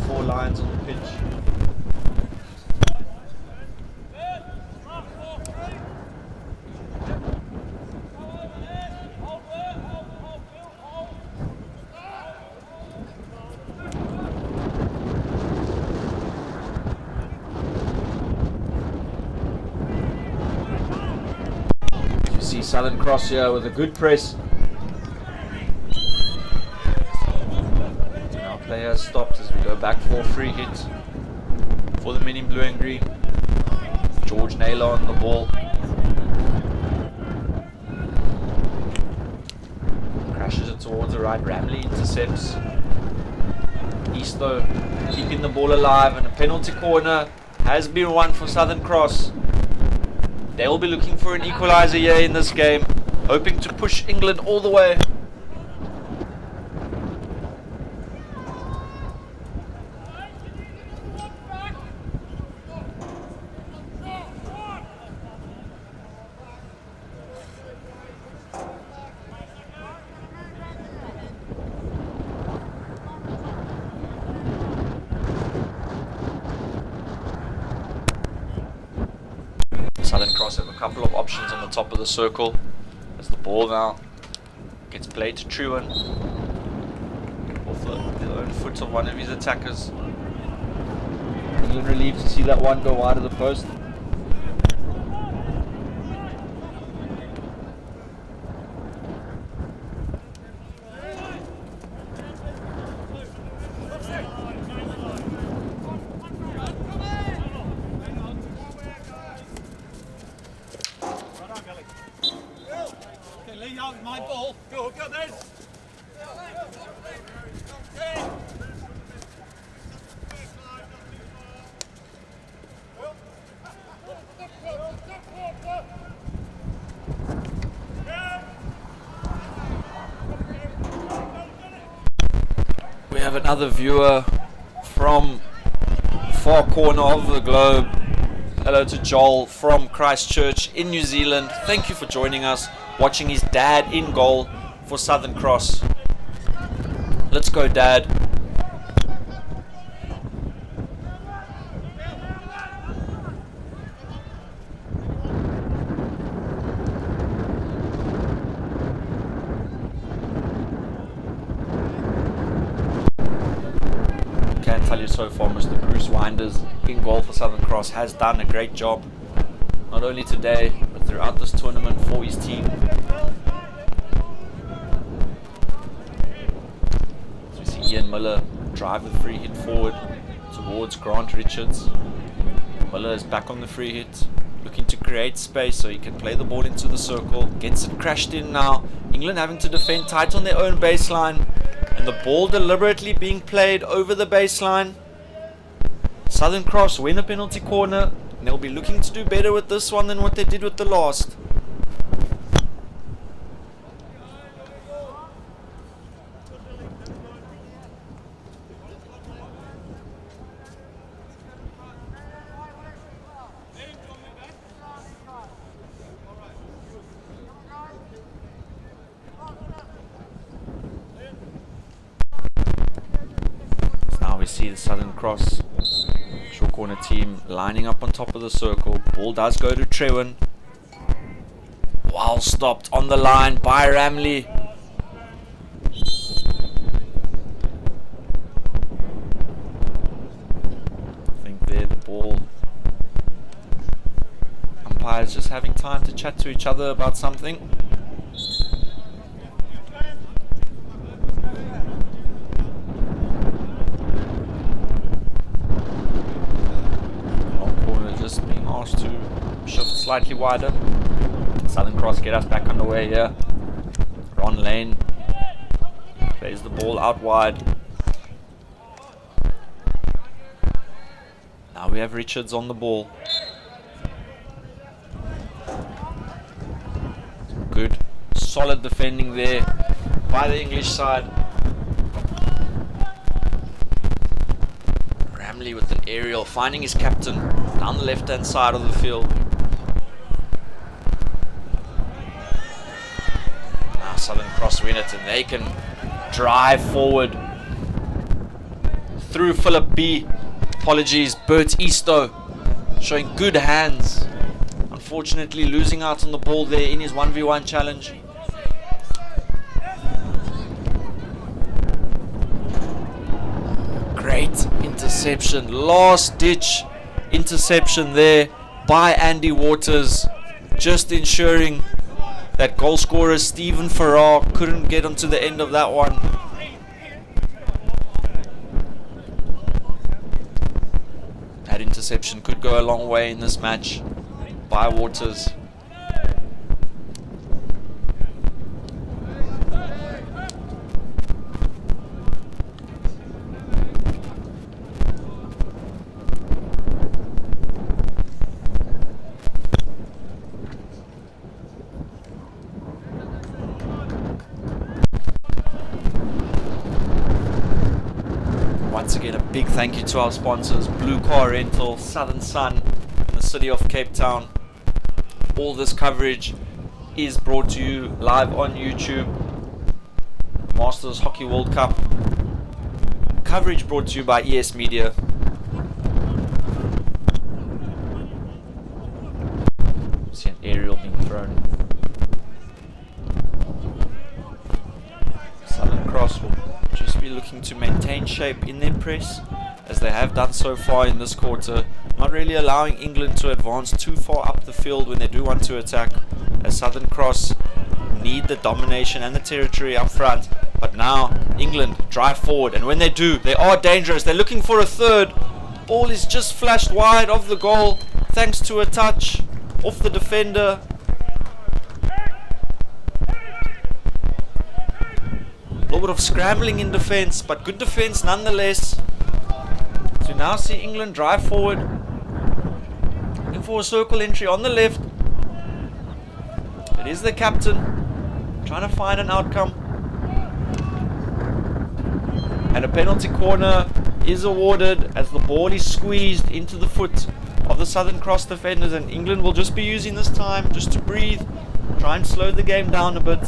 Speaker 1: 4 lines on the pitch. You see Southern Cross here with a good press. Play has stopped as we go back for a free hit for the men in blue and green. George Naylor on the ball. Crashes it towards the right. Ramley intercepts. Easto keeping the ball alive, and a penalty corner has been won for Southern Cross.
Speaker 2: They'll be looking for an equalizer here in this game, hoping to push England all the way. Southern Cross have a couple of options on the top of the circle as the ball now gets played to Truan off the own foot of one of his attackers. England relieved to see that one go wide of the post.
Speaker 3: My ball. Go then.
Speaker 2: We have another viewer from far corner of the globe. Hello to Joel from Christchurch in New Zealand. Thank you for joining us, watching his dad in goal for Southern Cross. Let's go, Dad. Can't tell you so far, Mr. Bruce Winders in goal for Southern Cross has done a great job, not only today but throughout this tournament for his team. As we see Ian Miller drive the free hit forward towards Grant Richards. Miller is back on the free hit, looking to create space so he can play the ball into the circle. Gets it crashed in now. England having to defend tight on their own baseline, and the ball deliberately being played over the baseline. Southern Cross win a penalty corner, and they'll be looking to do better with this one than what they did with the last. Now we see the Southern Cross short corner team lining up on top of the circle. Ball does go to Trewen. Well stopped on the line by Ramley. I think there the ball. Umpires just having time to chat to each other about something. To shift slightly wider. Southern Cross get us back underway here. Ron Lane plays the ball out wide. Now we have Richards on the ball. Good solid defending there by the English side. Ramley with an aerial, finding his captain down the left hand side of the field. Now Southern Cross win it, and they can drive forward through Philip B. Apologies, Bert Easto showing good hands. Unfortunately losing out on the ball there in his 1v1 challenge. Great interception, last ditch interception there by Andy Waters, just ensuring that goal scorer Stephen Farrar couldn't get onto the end of that one. That interception could go a long way in this match by Waters.
Speaker 1: Big thank you to our sponsors, Blue Car Rental, Southern Sun, in the city of Cape Town. All this coverage is brought to you live on YouTube. Masters Hockey World Cup coverage brought to you by ES Media. See an aerial being thrown. Southern Cross will just be looking to maintain shape in their press, as they have done so far in this quarter, not really allowing England to advance too far up the field when they do want to attack, as Southern Cross need the domination and the territory up front. But now England drive forward, and when they do, they are dangerous. They're looking for a third. Ball is just flashed wide of the goal thanks to a touch off the defender. A little bit of scrambling in defense, but good defense nonetheless. So now see England drive forward, looking for a circle entry on the left. It is the captain trying to find an outcome, and a penalty corner is awarded as the ball is squeezed into the foot of the Southern Cross defenders, and England will just be using this time just to breathe, try and slow the game down a bit,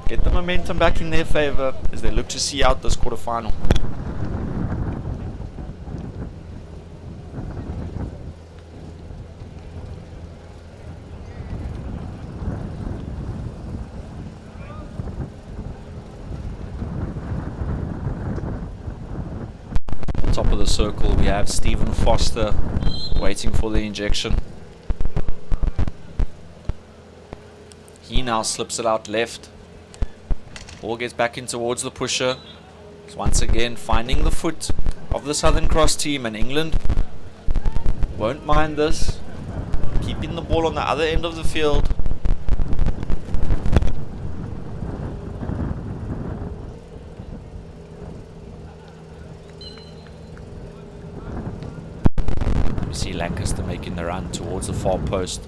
Speaker 1: get the momentum back in their favour as they look to see out this quarter-final. Top of the circle we have Stephen Foster waiting for the injection. He now slips it out left. Ball gets back in towards the pusher. It's once again finding the foot of the Southern Cross team, and England won't mind this, keeping the ball on the other end of the field. See Lancaster making the run towards the far post.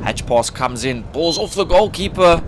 Speaker 1: Hatch pass comes in, ball's off the goalkeeper.